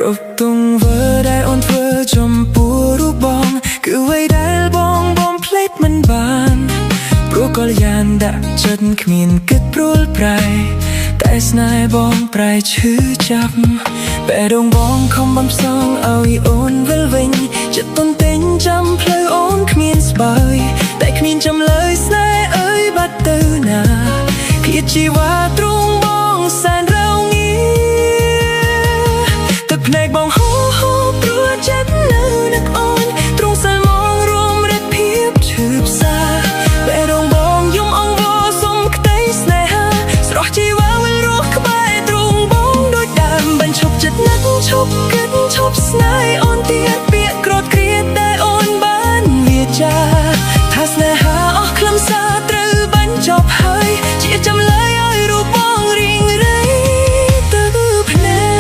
គ្រប់ទង្វើដែលអូនធ្វើចំពោះរូបបងគឺអ្វីដែលបងបំភ្លេចមិនបានព្រោះកល្យានដាក់ចិត្តគ្មានគិតព្រួលប្រែតែស្នេហ៍បងប្រែឈឺចាប់បេះដូងបងខំបំសងឲ្យអូនវិលវិញចិត្តទន្ទិញចាំផ្លូវអូនគ្មានស្បើយតែគ្មានចម្លើយស្នេហ៍អើយបាត់ទៅណាភារជីវ៉ាទ្រង់បងសែនរងងាទឹកភ្នែកបងហូរព្រោះចិត្តនៅនឹកអូនទ្រង់សាយមករួមរត់ភាពឈឺផ្សាបេះដូងបងយំអង្វរសុំក្តីស្នេហាស្រស់ជីវ៉ាវិលរស់ក្បែរទ្រង់បងដូចដើមបញ្ឈប់ចិត្តនឹកឈប់គិតឈប់ស្នេហ៍អូនទៀតពាក្យក្រោតគ្រាតែអូនបានវាចាថាស្នេហាអស់ខ្លឹមសារត្រូវបញ្ចប់ហើយជាចម្លើយឲ្យរូបបងរៀងរៃទៅភ្នែក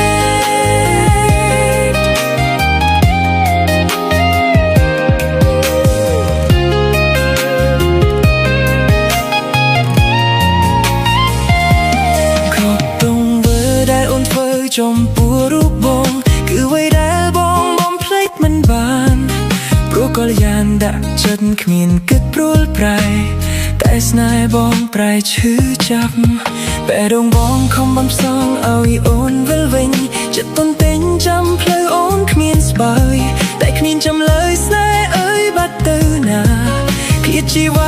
គ្រប់ទង្វើដែលអូនធ្វើចំពោះរូបបងគឺអ្វីដែលបងបំភ្លេចមិនបានព្រោះកល្យានដាក់ចិត្តគ្មានគិតព្រួលប្រែតែស្នេហ៍បងប្រែឈឺចាប់បេះដូងបងខំបំសងឲ្យអូនវិលវិញចិត្តទន្ទិញចាំផ្លូវអូនគ្មានស្បើយតែគ្មានចម្លើយស្នេហ៍អើយបាត់ទៅណាភារជីវ៉ា